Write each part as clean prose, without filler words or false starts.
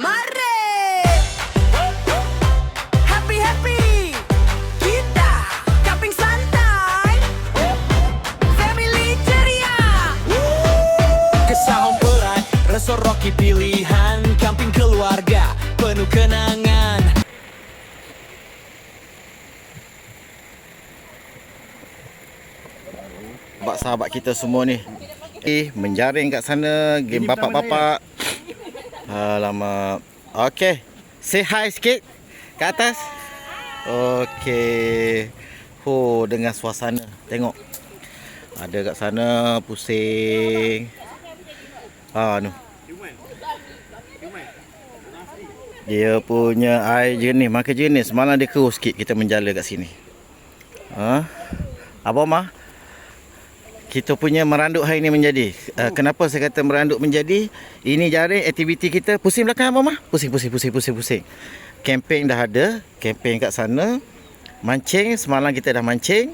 Mari happy kita camping santai, family ceria. Kesahon perai, rasa rocky pilihan, camping keluarga penuh kenangan. Sahabat kita semua ni menjaring kat sana, game bapak-bapak. Alamak. Okey, say hi sikit kat atas. Okey. Dengan suasana. Tengok. Ada kat sana pusing. Nu. Dia punya air jernih, makan jernih. Semalam dia keruh sikit, kita menjala kat sini. Abang Mah, kita punya meranduk hari ni menjadi. Kenapa saya kata meranduk menjadi? Ini jaring aktiviti kita. Pusing belakang Abang Mah. Pusing. Camping dah ada. Camping kat sana. Mancing, semalam kita dah mancing.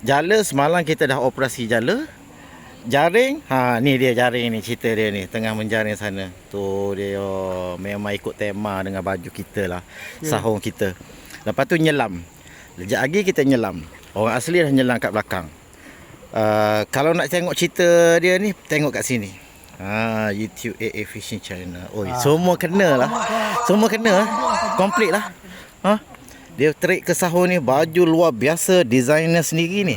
Jala, semalam kita dah operasi jala. Jaring, ni dia jaring ni, cerita dia ni. Tengah menjaring sana. Tu dia, memang ikut tema dengan baju kita lah. Sahung kita. Lepas tu nyelam. Sekejap lagi kita nyelam. Orang asli dah nyelam kat belakang. Kalau nak tengok cerita dia ni, tengok kat sini. YouTube AA Fishing Channel. Semua kena lah. Semua kena. Komplit lah. Dia trik ke sahur ni, baju luar biasa, designer sendiri ni.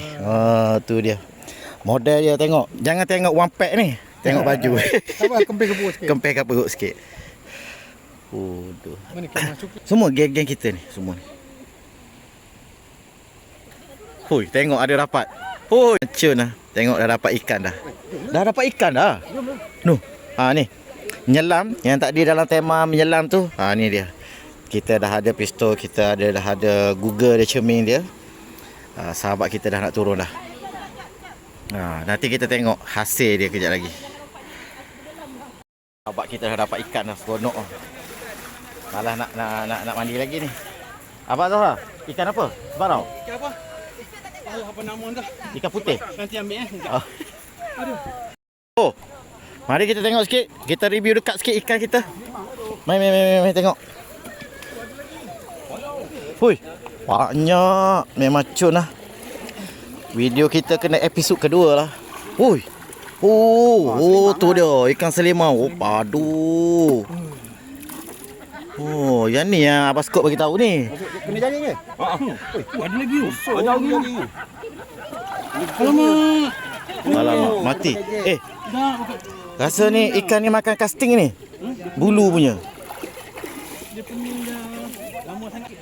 Tu dia. Model dia tengok. Jangan tengok one pack ni. Tengok baju. Kemping ke perut sikit. Kemping ke perut sikit. Semua geng-geng kita ni, semua ni. Tengok ada rapat. Cun lah. Tengok dah dapat ikan dah. Dah dapat ikan dah. Ni. Menyelam. Yang tadi dalam tema menyelam tu. Ni dia. Kita dah ada pistol. Kita dah ada Google dia, cermin dia. Sahabat kita dah nak turun dah. Nanti kita tengok hasil dia kejap lagi. Sahabat kita dah dapat ikan dah. Seronok lah. Malah nak mandi lagi ni. Abang tahu lah? Ikan apa? Barau? Ikan apa? Apa nama dah? Ikan putih? Nanti ambil Aduh. Mari kita tengok sikit. Kita review dekat sikit ikan kita. Mai tengok. Banyak. Memang cun lah. Video kita kena episod kedua lah. Tu dia. Ikan selimau. Padu. Yang ni yang Abang Scott bagi tahu ni. Kena jaring ke? Ada lagi. Ada lagi. Alamak, mati. Rasa ni ikan ni makan casting ni. Bulu punya. Dia punya dah lama sangat.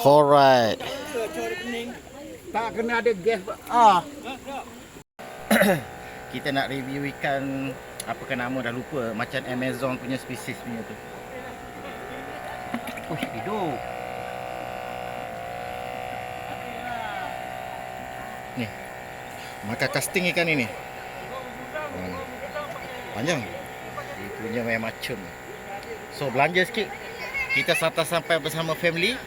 Alright. Tak kena ada gas. Kita nak review ikan, apakah nama dah lupa, macam Amazon punya spesies punya tu. Hidup. Ni. Makan casting ikan ni. Panjang. Itunya memang macam. So belanja sikit. Kita sampai bersama family.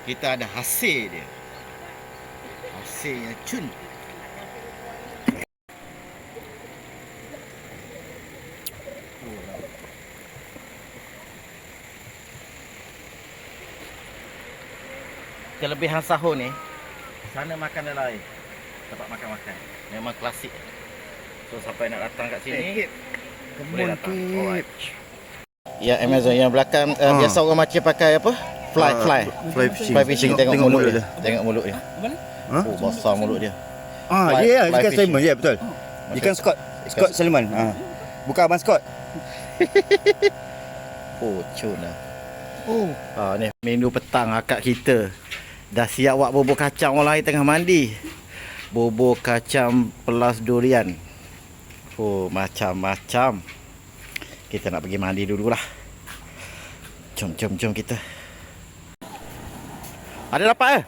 Kita ada hasil dia. Hasilnya cun. Kelebihan sahur ni, sana makan dah lain. Tempat makan-makan. Memang klasik. So sampai nak datang kat sini, boleh datang. Ya, Amazon yang belakang biasa orang macam pakai apa? Fly fishing. Tengok mulut dia. Tengok mulut dia. Besar mulut dia. Dia ikan Simon, ya betul. Ikan Scott Salmon. Bukan Abang Scott. Cun lah. Ni menu petang akak kita. Dah siap buat bubur kacang, orang lain tengah mandi. Bubur kacang pelas durian. Macam-macam. Kita nak pergi mandi dululah. Jom kita. Ada dapat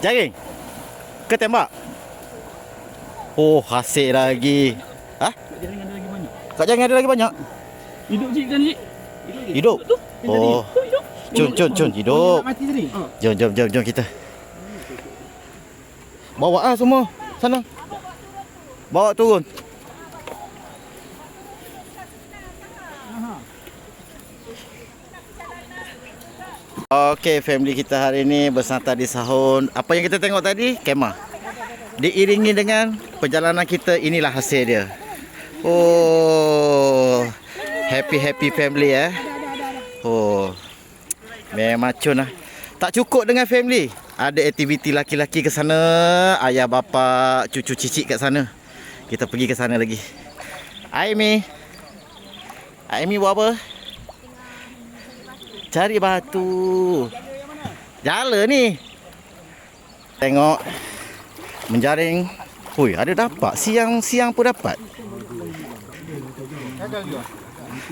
jaring? Ke tembak? Hasil lagi. Jaring ada lagi banyak. Kat jaring ada lagi banyak? Hidup cik kan cik? Hidup? Cun, hidup. Mati tadi. Jom kita. Bawa semua. Sana. Bawa turun. Okey, family kita hari ini bersantai di sahun. Apa yang kita tengok tadi? Kemah. Diiringi dengan perjalanan kita, inilah hasil dia. Oh, happy family Oh, memang cun lah. Tak cukup dengan family. Ada aktiviti laki-laki ke sana, ayah bapa, cucu cicit kat sana. Kita pergi ke sana lagi. Aimi buat apa? Cari batu. Jala ni. Tengok. Menjaring. Hui, ada dapat. Siang pun dapat.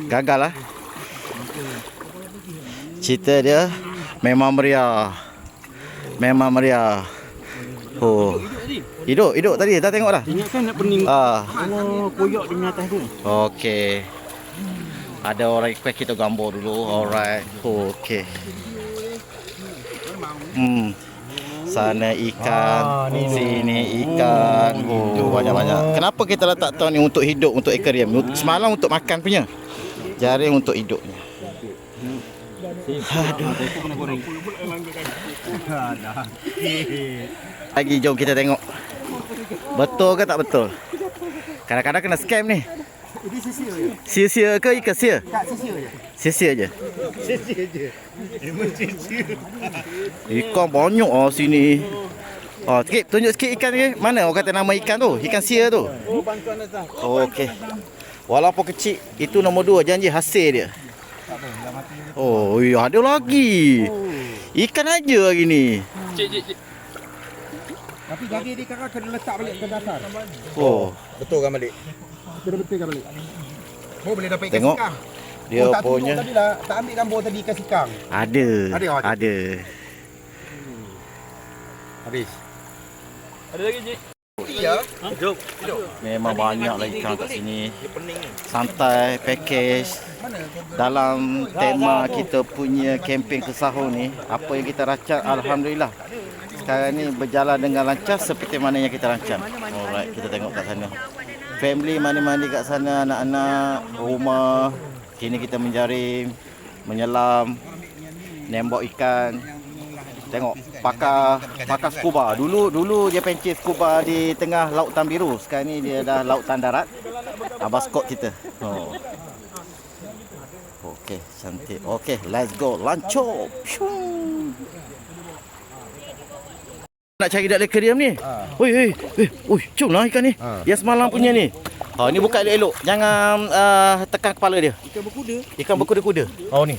Gagal lah. Cerita dia memang meriah. Oh. Hidup tadi. Dah tengok dah. Ingat kan nak pening. Oh, koyak di atas tu. Okey. Ada orang request kita gambar dulu. Alright. Okey. Sana ikan, sini ikan. Oh, banyak-banyak. Kenapa kita letak tahu ni untuk hidup, untuk akuarium? Semalam untuk makan punya. Jaring untuk hidupnya. Aduh. Lagi jom kita tengok. Betul ke tak betul? Kadang-kadang kena scam ni. Ini sisia je. Sia-sia ke ikan sia? Tak, sisia je. Sia-sia je. Sisia je. Memang sisia. Ikan banyak sini. Sikit, tunjuk sikit ikan ni. Mana orang kata nama ikan tu? Ikan sia tu. Oh, bantuan datang. Okey. Walaupun kecil, itu nombor 2 janji hasil dia. Oh, ya ada lagi. Ikan aja hari ni. Cik. Tapi gigi dia kakak kena letak balik ke dasar. Oh, Betul kan balik? Kena betulkan balik. Oh, boleh dapat ikan tengok. sikang. Dia tak punya tadi lah. Tak ambil gambar tadi ikan sikang. ada. Ada. Habis. Ada lagi, Cik? Ya. Jom. Memang banyak lah ikan kat sini. Santai, package. Dalam tema kita punya kempen kesahur ni, apa yang kita rancang, alhamdulillah. Sekarang ni berjalan dengan lancar seperti mana yang kita rancang. Alright, kita tengok kat sana. Family mandi-mandi kat sana, anak-anak, rumah. Kini kita menjaring, menyelam, nembak ikan. Tengok pakar scuba. Dulu dia pencet scuba di tengah lautan biru. Sekarang ni dia dah lautan darat. Abang Scott kita. Oh. Okey, cantik. Okey, let's go. Lancar. Nak cari dak akuarium ni. Oi, jom lah ikan ni. Yang semalam punya ni. Ni buka elok-elok. Jangan tekan kepala dia. Ikan berkuda-kuda. Oh ni.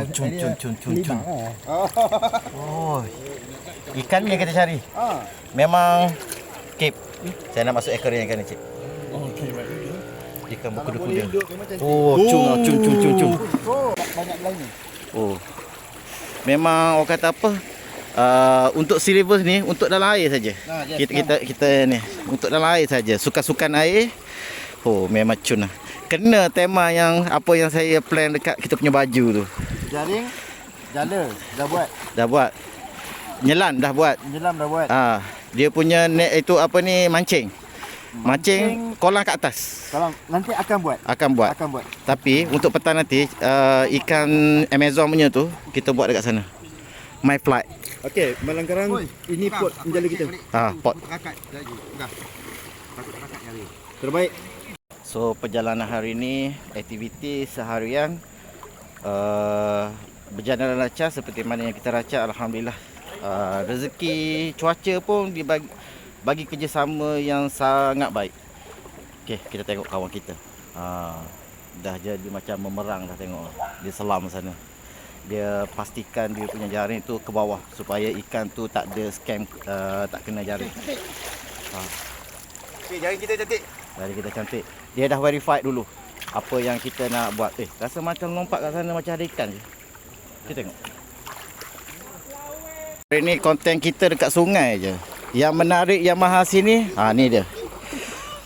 Cun. Oh. Ikan ni yang kita cari. Memang kip. Saya nak masuk akuarium ikan ni, cik. Okey, baik. Ikan berkuda-kuda. Oh, cun. Banyak lain. Oh. Memang orang kata apa? Untuk silver ni untuk dalam air saja. Kita ni untuk dalam air saja. Sukan-sukan air. Oh, memang cun lah. Kena tema yang apa yang saya plan dekat kita punya baju tu. Jaring, jala dah buat. Nyelam dah buat. Dia punya net itu apa ni, mancing. Mancing kolam kat atas. Kalau nanti akan buat. Tapi untuk petang nanti ikan Amazon punya tu kita buat dekat sana. My flight. Okey, Malang Karang ini pot menjala kita. Pot. Rakat lagi. Dah. Takut rakat jari. Terbaik. So perjalanan hari ini, aktiviti seharian berjalan lancar seperti mana yang kita rancang, alhamdulillah. Rezeki cuaca pun bagi kerjasama yang sangat baik. Okey, kita tengok kawan kita. Dah jadi macam memerang dah, tengok. Dia selam sana. Dia pastikan dia punya jaring tu ke bawah supaya ikan tu tak ada scam, tak kena jaring. Okey, jaring kita cantik. Jaring kita cantik. Dia dah verified dulu apa yang kita nak buat. Rasa macam lompat kat sana macam ada ikan je. Kita tengok. Hari ni konten kita dekat sungai je. Yang menarik, yang mahal sini, ni dia.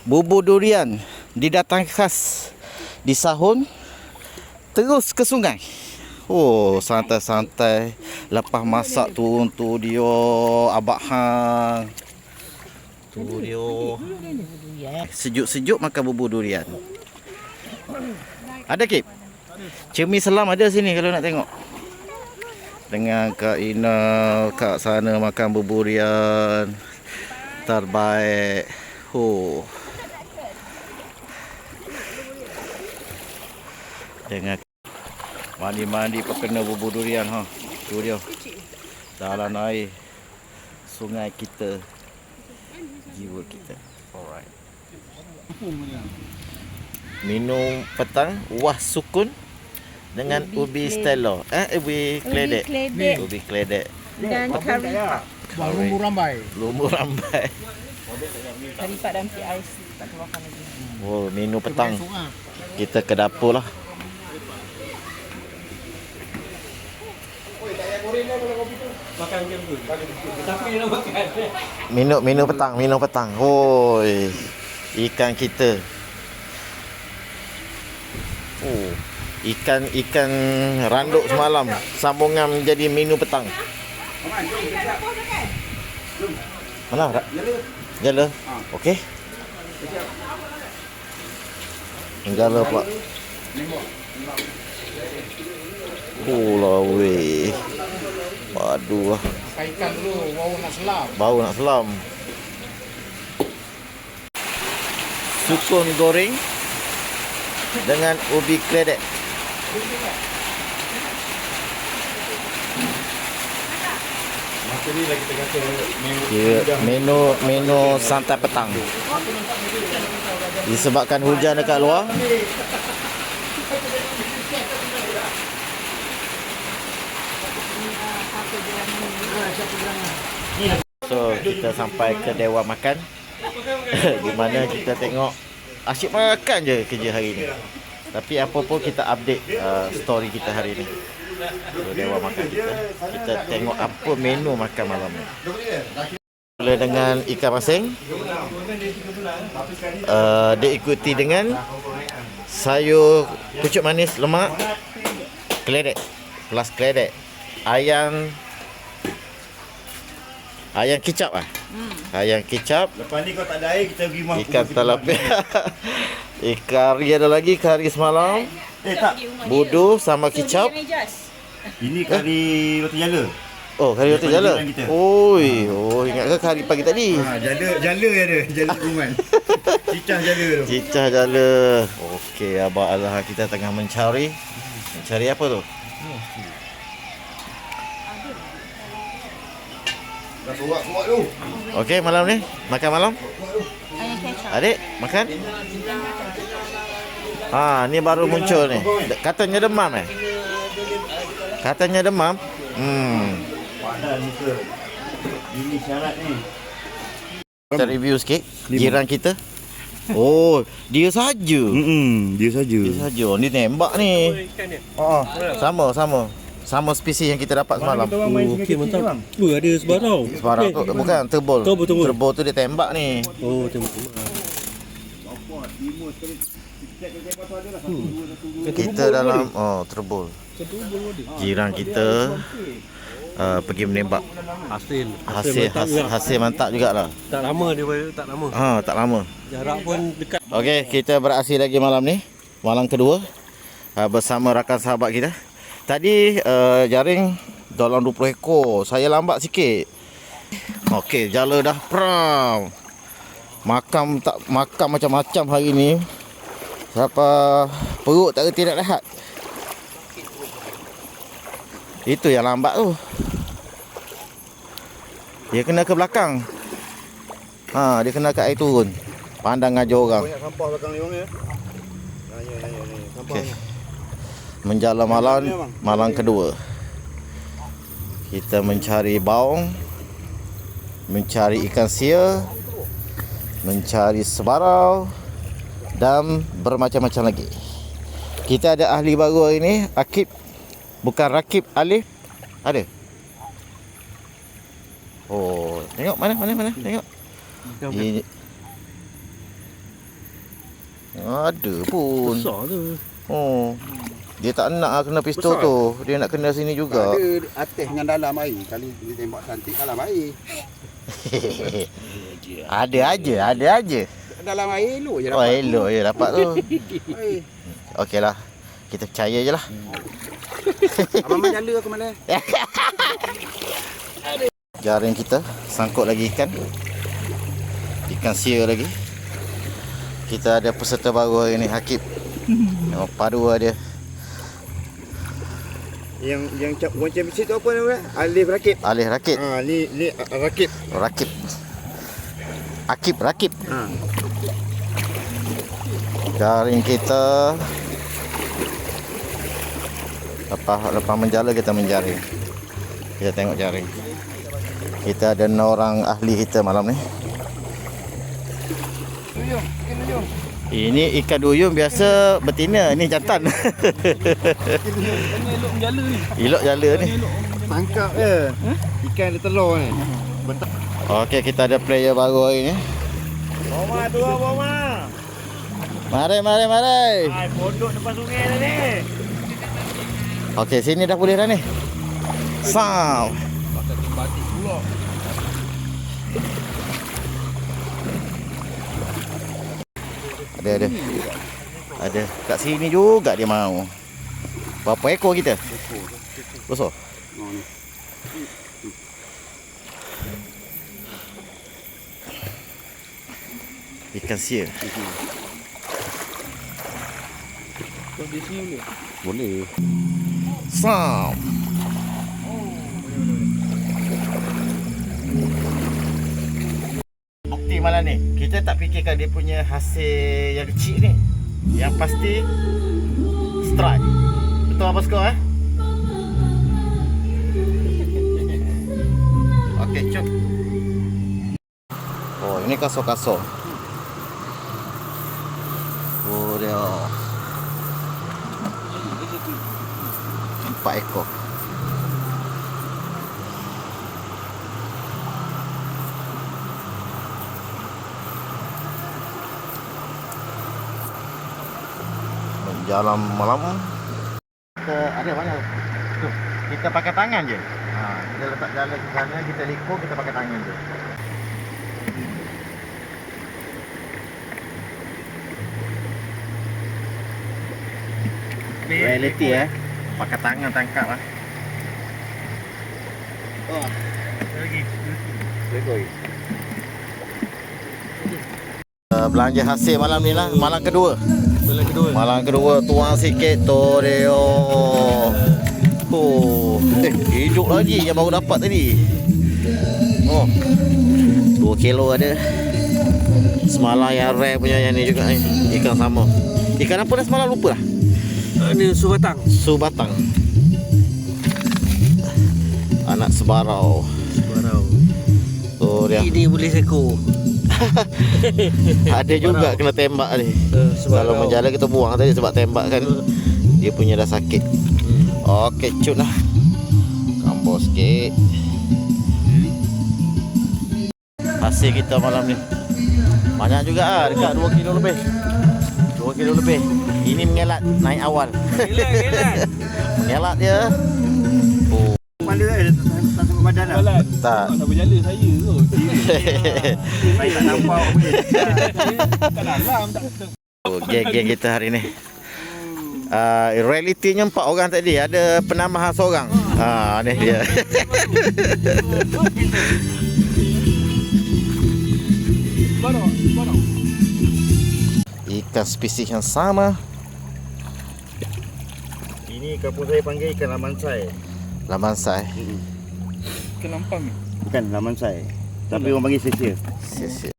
Bubur durian didatang khas di Sahun, terus ke sungai. Oh, santai-santai. Lepas masak turun tu dia abang hang. Tu dia. Sejuk-sejuk makan bubur durian. Ada, Kip? Cermin selam ada sini kalau nak tengok. dengan Kak Ina kat sana makan buburian terbaik. Dengan mandi-mandi kena bubur durian ha. Tu dia. Dalam air sungai kita. Jiwa kita. Alright. Minum petang wah sukun dengan ubi stelo. Ubi kledek. Ubi kledek. Dan kari pak. Lumbu rambai. Lumbu rambai. Kari pak dan peti ais. Tak keluarkan lagi. Oh, minum petang. Kita ke dapur lah. Minum petang. Oi. Ikan kita. Oh, ikan randuk semalam sambungan menjadi menu petang. Mana? Jala. Okey. Jala pula. Oh weh. Aduh lah. Ikan dulu, Bau nak selam. Sukun goreng dengan ubi kledek. Menu santai petang. Disebabkan hujan dekat luar. So kita sampai ke Dewan Makan. Di mana kita tengok asyik makan je kerja hari ni. Tapi apa pun kita update story kita hari ni. So Dewan Makan kita tengok apa menu makan malam ni. Mula dengan ikan masin. Diikuti dengan sayur pucuk manis lemak, keledek plus keledek, ayam kicap ah. Ayam kicap. Lepas ni kau tak ada air, kita pergi rumah. Ikan tilapia. Kari ada lagi, kari semalam. Tak. Budu sama kicap. Ini kari roti jala. Oh, kari roti jala. Oi, ingat ke kari pagi tadi? Jala ada. Jala kuman. Cicah jala tu. Cicah jala. Okey, abang Allah kita tengah mencari. Mencari apa tu? Dah kuat tu. Okey, malam ni makan malam. Adik, makan? Ni baru muncul ni. Katanya demam Katanya demam. Padan muka. Ini syarat ni. Kita review sikit jiran kita. Oh, dia saja. Dia saja. Dia saja. Ni tembak ni. Sama spesies yang kita dapat semalam. Okey, mantap. Ada sebarau. Sebarang tu bukan terbol. Terbol tu dia tembak ni. Oh, tembak. Kita dalam terbol. Jiran kita pergi menembak. Hasil mantap jugalah. Tak lama dia, tak lama. Tak lama. Jarak pun dekat. Okey, kita beraksi lagi malam ni. Malam kedua bersama rakan sahabat kita. Tadi jaring dalam 20 ekor. Saya lambat sikit. Okey, jala dah pram. Makan macam-macam hari ni. Sampai perut tak reti nak rehat. Itu yang lambat tu. Dia kena ke belakang. Dia kena ke air turun. Pandang aja orang. Banyak sampah belakang ni bang ya. Sampah. Okay. Menjala malam kedua. Kita mencari baung, mencari ikan sia, mencari sebarau dan bermacam-macam lagi. Kita ada ahli baru hari ni, Akib. Bukan Rakib, Alif. Ada. Oh, tengok mana tengok. Ini ada pun. Besar tu. Oh. Dia tak nak kena pistol tu. Dia nak kena sini juga. Ada atas dengan dalam air. Kali dia tembak cantik dalam air. Ada aja. Dalam air elok je dapat. Oh, elok je dapat tu. Okeylah. Kita percaya je lah. Abang jala ke mana? Jaring kita sangkut lagi ikan. Ikan sia lagi. Kita ada peserta baru hari ni, Hakib. Tengok padu dia. Yang One Championship tu apa nama dia? Alif Rakib. Alih rakit. Ni Rakib. Rakib. Rakib. Jaring kita. Lepas menjala kita menjaring. Kita tengok jaring. Kita ada 6 orang ahli kita malam ni. Ini ikan duyung biasa betina, ni jantan. Elok menjala ni. Elok jala ni. Tangkap je. Ikan ada telur ni. Okey, kita ada player baru hari ni. Boma. Mari. Hai, pondok depan sungai dah ni. Okey, sini dah boleh dah ni. Sam. Batik pula. Ada. Kat sini juga dia mau. Berapa ekor kita? Besar. Ikan sia. Kau di sini boleh? Boleh. Sam. Bukti malam ni, kita tak fikirkan dia punya hasil yang kecil ni. Yang pasti strike. Betul apa skor Okey, cuk. Oh, ini kasar-kasar. Oh, dia 4 ekor. Jalan malam. Ada banyak. Tuh, kita pakai tangan je. Kita letak jala ke sana, kita likur, kita pakai tangan je. Reality pakai tangan tangkap lah. Belanja hasil malam ni lah, malam kedua. Malam kedua tuang sikit toreo. Hidup lagi yang baru dapat tadi. 2 kilo ada. Semalam yang rare punya yang ni juga ni. Ikan sama. Ikan apa dah semalam lupa lah. Ni subatang. Subatang. Anak sebarau. Tu dia. Ini boleh seko. Ada juga kena tembak ni. Kalau menjala kita buang tadi sebab tembak kan. Dia punya dah sakit. Okey, cut lah. Kambos sikit. Hasil kita malam ni banyak juga lah, dekat 2 kilo lebih. 2 kilo lebih. Ini mengelat naik awal. Mengelat dia. Mana tak sampai badan lah. Tak. Tak berjala saya tu. Saya tak nampak boleh. Tak dalam tak. Geng-geng kita hari ni. Realitinya 4 orang tadi. Ada penambahan seorang. Ni dia. Barang. Ikan spesies yang sama. Ini kampung saya panggil ikan lamansai. Lamansai. Ikan lampang ni. Bukan lamansai. Tapi orang panggil sia-sia. Sia-sia.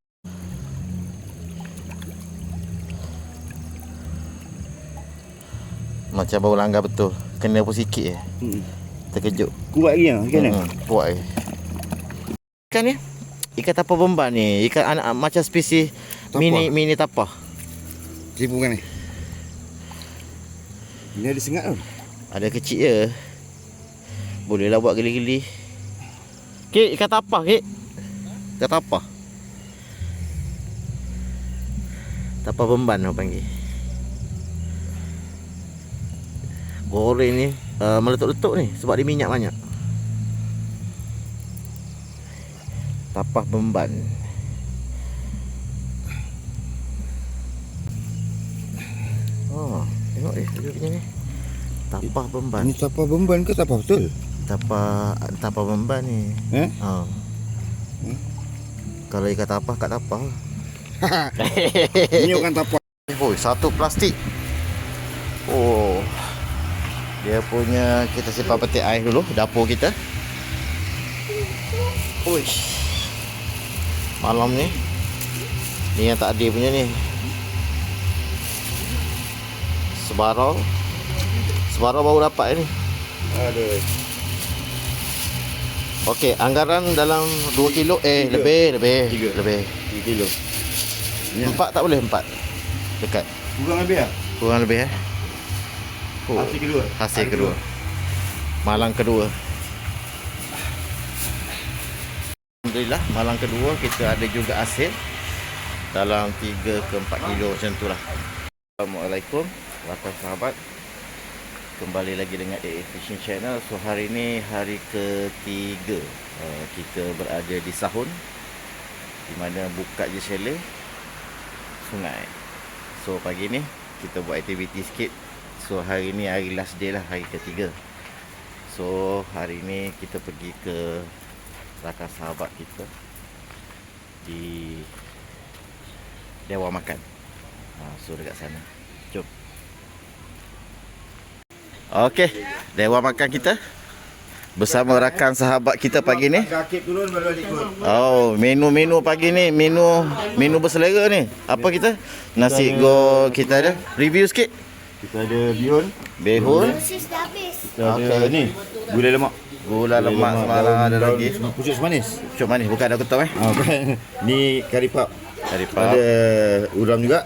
Macam baru langgar betul. Kena pun sikit je. Terkejut. Kuat lagi lah ikan ni. Kuat je. Ikan ni ikan tapah bemban ni. Ikan anak macam spesies mini tapah. Cipu kan ni. Ini ada sengat tau. Ada kecil je. Bolehlah buat geli-geli. Kek, ikan tapah kek. Ikan tapah. Tapah bemban orang panggil. Goreng ni meletup-letup ni sebab dia minyak banyak. Tapah bemban. Tengok dia punya ni. Tapah Bemban. Ini tapah Bemban ke tapah betul? Tapah Bemban ni. Ha. Kalau ikan tapah kat tapah. Ini bukan tapah. Oh, satu plastik. Oh. Dia punya kita simpan peti air dulu dapur kita. Uish. Malam ni. Ni yang tak ada punya ni. Sebarau baru dapat ni. Aduh. Okey, anggaran dalam 2 kilo lebih 3 kilo. 4 tak boleh 4. Dekat. Kurang lebih ah? Kurang lebih Oh, Hasil kedua. Malang kedua. Alhamdulillah, malang kedua kita ada juga hasil dalam 3 ke 4 kilo macam tu lah. Assalamualaikum rakan sahabat. Kembali lagi dengan AA Fishing Channel. So hari ni hari ketiga kita berada di Sahun, di mana buka je chalet sungai. So pagi ni kita buat aktiviti sikit. So hari ni hari last day lah, hari ketiga. So hari ni kita pergi ke rakan sahabat kita di Dewa Makan. So dekat sana. Jom. Okey, Dewa Makan kita bersama rakan sahabat kita pagi ni. Rakit turun baru ikut. Oh, menu pagi ni, menu berselera ni. Apa kita? Nasi goreng kita ada. Review sikit. Kita ada bihun. Kita ada ni gula lemak. Gula lemak semalam ada lagi. Pucuk manis. Pucuk manis bukan ada ketam Bukan. Ni kari pap. Daripada Ada udang juga.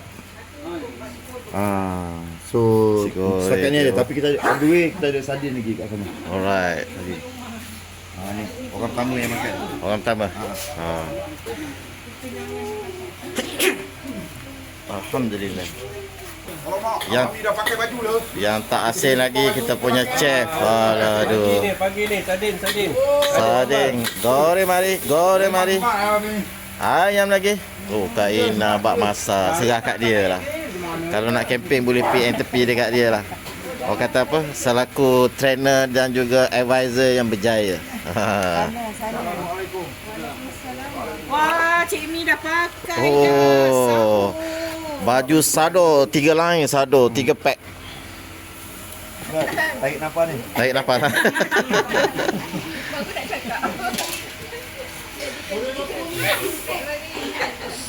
So setakat ni ada, tapi kita on the way kita ada sardin lagi kat sana. alright. Sardin. Ni orang tamu yang makan. Orang pertama. Alhamdulillah. Kami dah pakai baju dah. Yang tak asing lagi kita punya chef. Aduh. Pagi ni sardin. Sardin. Goreng mari. Ayam lagi. Oh, Kak Ina bak masak. Serah kat dia lah. Kalau nak camping boleh pergi yang tepi dekat dia lah. Orang kata apa? Selaku trainer dan juga advisor yang berjaya. Wah, Cik Mi dah pakai Oh. Baju sado 3 line sado 3 pack. Tarik nafas ni. Tarik nafas.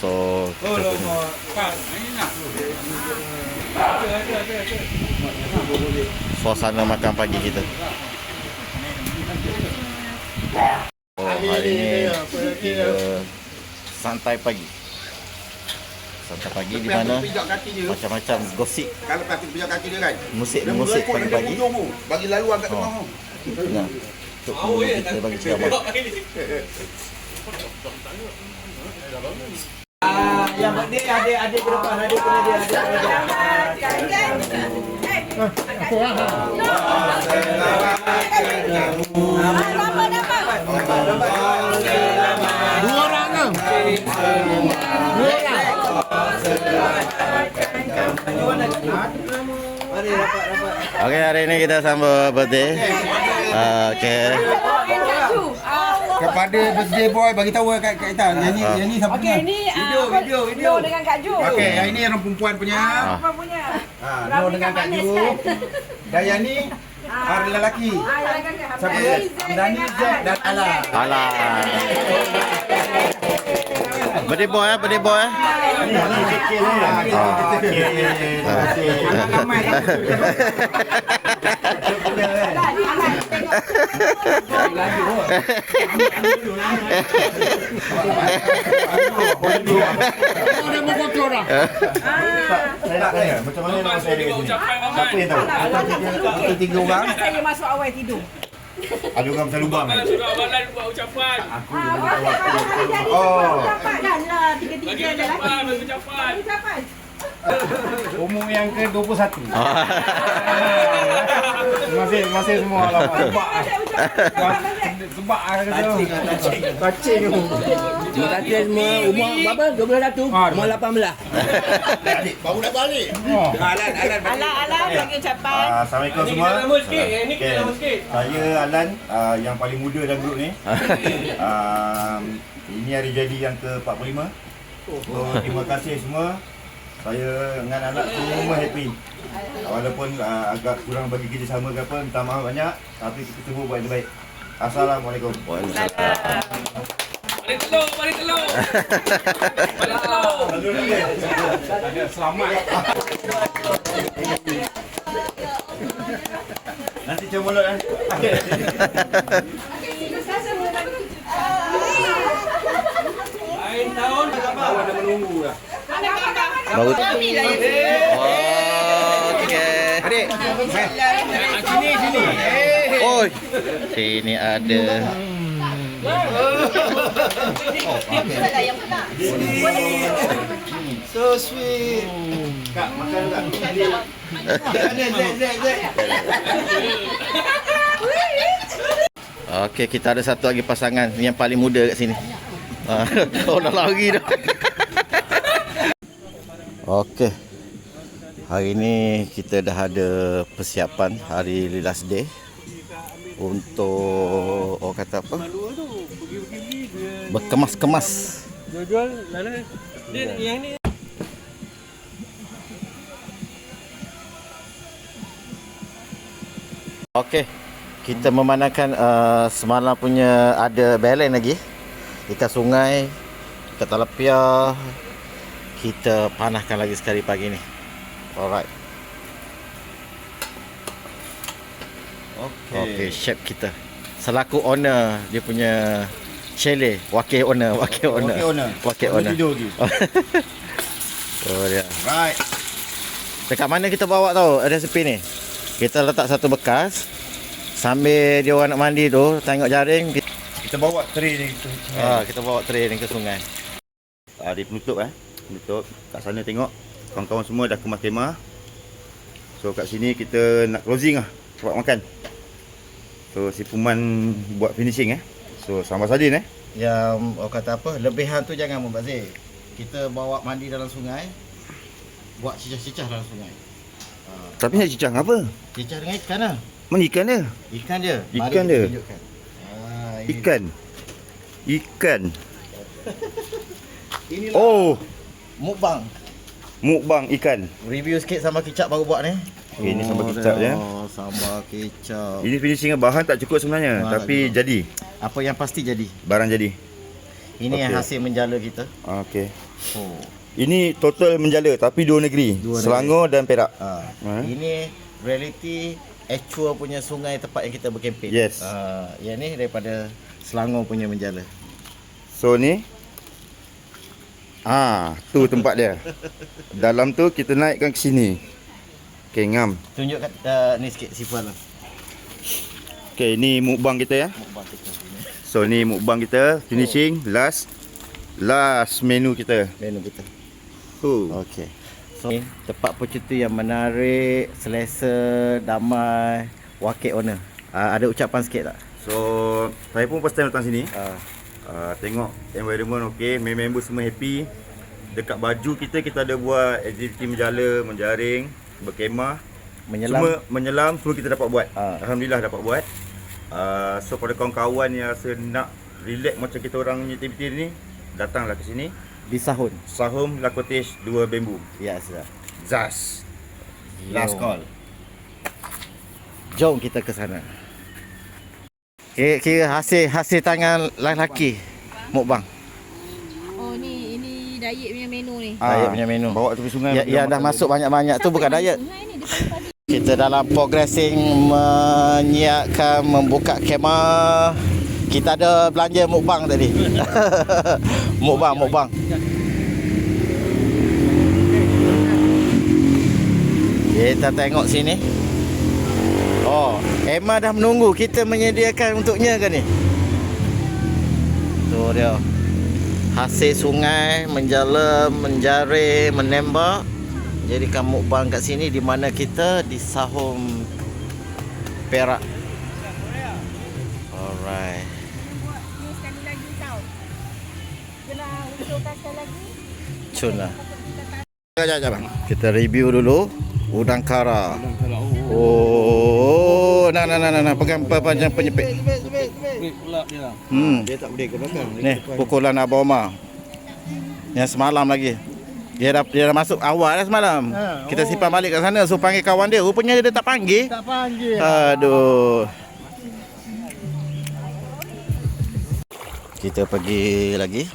So kita punya suasana makan pagi kita. Oh, hari ni kita santai pagi. Santai pagi di mana macam-macam gosip, Kalau plastik pijak kaki dia kan. musik pagi-pagi. Bagi lalu angkat ke bawah. Tengah. Untuk kita bagi ceramah. Yang birthday adik ke depan, adik kena dia. Dua orang ke? Okey, hari ni kita sambut birthday. Okey. Kepada birthday boy bagi tahu kat kita. Yang ni siapa punya? Ini Video. dengan Kak Ju. Okey, yang ini orang perempuan punya. Apa punya? No dengan Kak Ju. Dan yang ni orang lelaki. Siapa dia? Dani, Zack dan Ala. Alah. Birthday boy. Macam mana nak saya dekat sini? Siapa yang tahu? Kita 3 orang. Saya masuk awal tidur. Ada orang pasal lubang. Sudah awalan buat ucapan. Oh. Janganlah tiga-tiga lelaki. Ucapan. Ucapan. Umur yang ke-21. Masih semua lama. kebak kata. Kacing tu. Terima kasih semua. Umur berapa? 21? Umur 18. Baru nak balik. Alan bagi ucapan. Assalamualaikum semua. Okay. Saya Alan, yang paling muda dalam grup ni. Ini hari jadi yang ke-45. So, terima kasih semua. Saya dengan anak semua happy. Walaupun agak kurang bagi kerjasama ke apa, minta maaf banyak. Tapi kita semua buat yang terbaik. Assalamualaikum. Balik telur. Selamat. Nanti cium mulut kan. Lain tahun dah menunggu dah. Baru. Okey. Adik. Sini. Oi. Sini ada. So sweet. Kak, makan tak? Okey, kita ada satu lagi pasangan yang paling muda kat sini. Oh, dah lari dah. Okey. Hari ni kita dah ada persiapan hari last day untuk orang kata apa? Berkemas-kemas. Jual lain. Dia yang ni. Okey. Kita memandangkan semalam punya ada balance lagi. Ikan sungai, ikan talapia. Kita panahkan lagi sekali pagi ni. Alright. Okey, chef kita. Selaku owner dia punya chalet, wakil owner. Tidur lagi. Oh dia. Right. Dekat mana kita bawa tahu resepi ni? Kita letak satu bekas. Sambil dia orang nak mandi tu, tengok jaring, Kita bawa tray ni. kita bawa tray ni ke sungai. Di penutup penutup kat sana tengok kawan-kawan semua dah kemas kemah. So kat sini kita nak closing buat makan. So si Puman buat finishing So sambal sardin Yang orang kata apa, lebihan tu jangan membazir. Kita bawa mandi dalam sungai, buat cicah-cicah dalam sungai. Tapi nak cicah apa? Cicah dengan ikan lah. Mana ikan dia? Ikan dia. Ikan Mari dia. kita tunjukkan. Ini Ikan. Inilah Oh, mukbang ikan. review sikit sambal kicap baru buat ni. Ini sambal kicap je. Sambal kicap. Ini finishing bahan tak cukup sebenarnya, tapi jadi. Apa yang pasti jadi. Barang jadi. Ini yang hasil menjala kita. Okey. Oh. Ini total menjala tapi dua negeri, Selangor dan Perak. Ini reality actual punya sungai tempat yang kita berkempen. Yes. Yang ni daripada Selangor punya menjala. So ni tu tempat dia. Dalam tu kita naikkan ke sini. Okey, ngam. Tunjukkan ni sikit sifar lah. Okey, ni mukbang kita Mukbang kita. So ni mukbang kita, finishing, last menu kita. Menu kita. Okey. So ni tempat percuti yang menarik, selesa, damai, wakil owner. Ada ucapan sikit tak? So saya pun first time datang sini. Tengok environment okey, member semua happy. Dekat baju kita ada buat aktiviti menjala, menjaring, berkemah, menyelam semua kita dapat buat. Alhamdulillah dapat buat. So pada kawan-kawan yang rasa nak relax macam kita orang punya aktiviti ni, datanglah ke sini. Di Sahun. Sahum Lakotish 2 Bambu. Yes. Zas. Last call. Jom kita ke sana. Kira hasil tangan lelaki mukbang. Oh ini diet punya menu ni. Diet punya menu. Bawa tepi sungai. Yang dah masuk banyak-banyak tu bukan diet. Sungai ni depan pagi. Kita dalam progressing menyiapkan membuka kemah. Kita ada belanja mukbang tadi. Mukbang. Kita tengok sini. Oh, Emma dah menunggu kita menyediakan untuknya ke ni? Tu dia. Hasil sungai, menjala, menjaring, menembak. Jadikan mukbang kat sini di mana kita di Sahum Perak. Alright. racun lah. Kita review dulu udang kara. Oh, nah, pegang panjang penyepit. Dia tak boleh ke belakang. Ni pukulan Abang Omar. Yang semalam lagi. Dia dah masuk awal dah semalam. Kita simpan balik kat sana, so panggil kawan dia. Rupanya dia tak panggil. Aduh. Kita pergi lagi.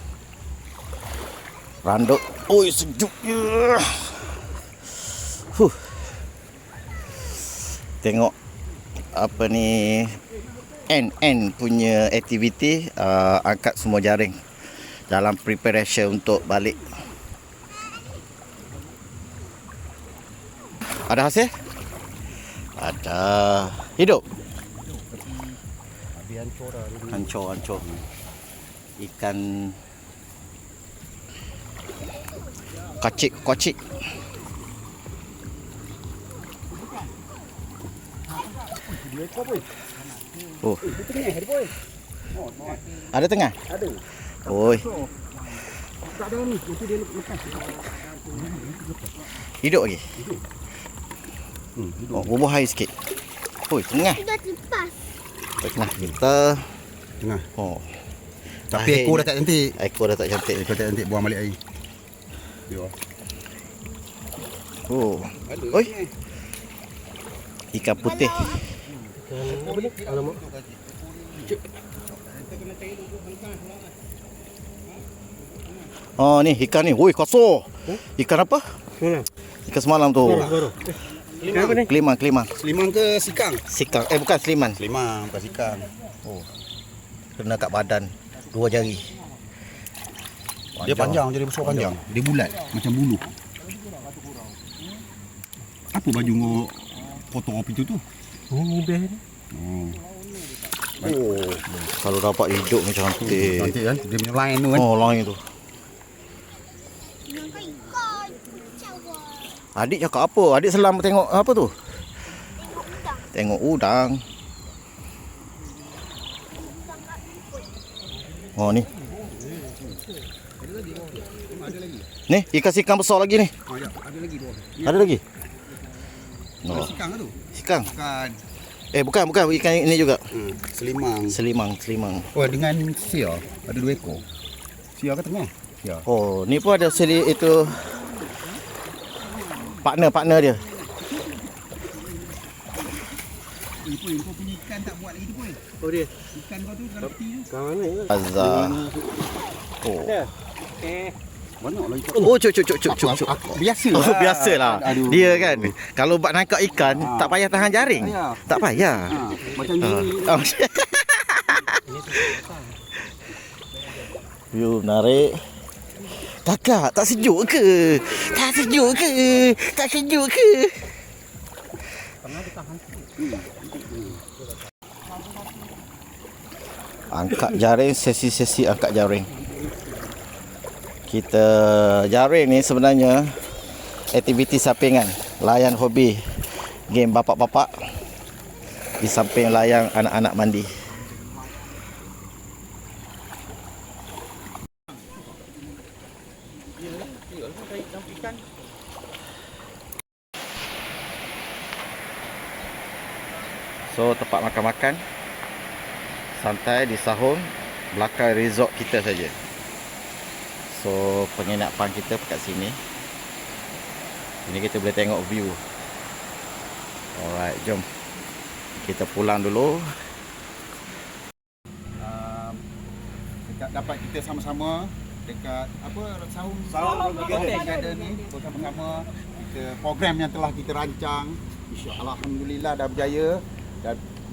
Randuk. Oi, sejuknya. Tengok apa ni N punya aktiviti, angkat semua jaring dalam preparation untuk balik. Ada hasil? Ada. Hidup? Hancur. Ikan kocik. Oh. Ada tengah? Ada. Oi. Hidup lagi? Oh, bubuh air sikit. Oi, tengah. Sudah lepas. Tengah kita. Tengah. Oh. Tapi ekor dah tak cantik. Ekor dah tak cantik. Ekor tak cantik, buang balik air. Oh. Oi. Ikan putih. Oh, ni ikan ni. Woi, kosong. Ikan apa? Ikan semalam tu. Kelimang. Selimang ke sikang? Sikang. Bukan seliman. Selimang, bukan sikang. Oh. Kena kat badan. 2 jari. Dia panjang, jadi besar panjang. Dia bulat, macam bulu. Apa baju kau potong api tu? Ni best ni. Oh. Kalau dapat hidup macam cantik. Cantik kan? Dia punya line tu kan? Oh, lain tu. Nampak ikan. Cawa. Adik cakap apa? Adik selam tengok apa tu? Tengok udang. Oh, ni. Ni, ikan sikang besar lagi ni. Oh, ya. Ada lagi 2. Ada lagi? Oh. Sikang tu? Sikang. Bukan. Bukan ikan ini juga. Selimang. Selimang. Oh, dengan sia. Ada 2 ekor. Sia ke tengah? Sia. Oh, ni pun ada itu partner dia. Kau punya ikan tak buat lagi tu pun. Oh dia. Ikan kau tu dalam peti tu. Kat mana ke? Azhar. Oh. Banyak lah ikan. Oh, cuk. Biasa Oh, biasalah. Aduh. Dia kan kalau bak nangkap ikan tak payah tahan jaring. Payah. Tak payah. Macam ni. You narik. Kakak, tak sejuk ke? Angkat jaring, sesi-sesi angkat jaring. Kita jaring ni sebenarnya aktiviti sampingan, layan hobi game bapak-bapak di samping layang anak-anak mandi. So tempat makan-makan santai di Sahun, belakang resort kita saja. So penginapan kita dekat sini. Ini kita boleh tengok view. Alright, jom kita pulang dulu. Dekat dapat kita sama-sama dekat apa Sahun Garden ni bersama-sama kita program yang telah kita rancang, insya-Allah alhamdulillah dah berjaya.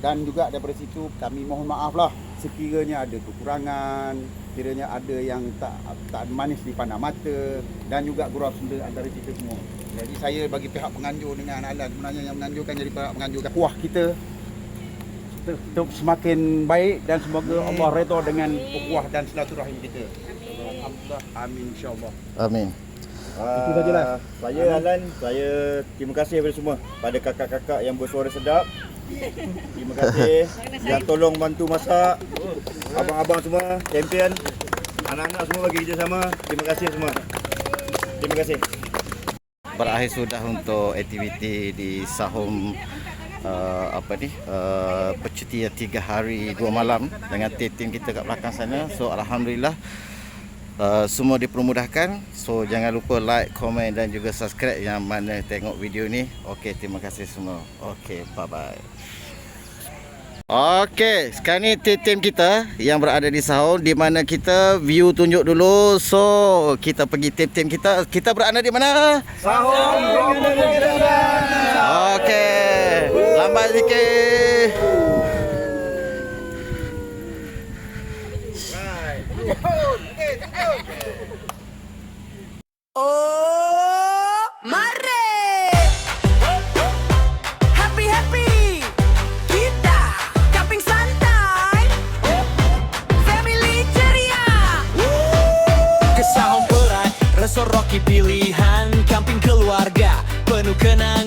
Dan juga daripada situ kami mohon maaf lah sekiranya ada kekurangan, kiranya ada yang tak manis di pandang mata dan juga gurau sunda antara kita semua. Jadi saya bagi pihak penganjur dengan Alan sebenarnya yang menganjurkan, jadi pihak penganjur kuah kita untuk semakin baik dan semoga Allah redha dengan ukhuwah dan silaturahim kita. Alhamdulillah, amin insya-Allah. Amin. Itu sajalah. Saya Alan, saya terima kasih kepada semua, pada kakak-kakak yang bersuara sedap. Terima kasih yang tolong bantu masak. Abang-abang semua, champion. Anak-anak semua bagi kerjasama. Terima kasih semua. Terima kasih. Berakhir sudah untuk aktiviti di Sahum percutian 3 hari 2 malam dengan tim kita kat belakang sana. So alhamdulillah semua dipermudahkan. So jangan lupa like, komen dan juga subscribe yang mana tengok video ni. Okey, terima kasih semua. Okey, bye bye. Okey, sekarang ni tim kita yang berada di Sahum, di mana kita view tunjuk dulu. So kita pergi tim kita. Kita berada di mana? Sahum Okey, lambat sikit. Oh, mari. Happy happy. Kita camping santai. Family ceria. Ke Sahum Perak, resort Rocky pilihan. Camping keluarga, penuh kenangan.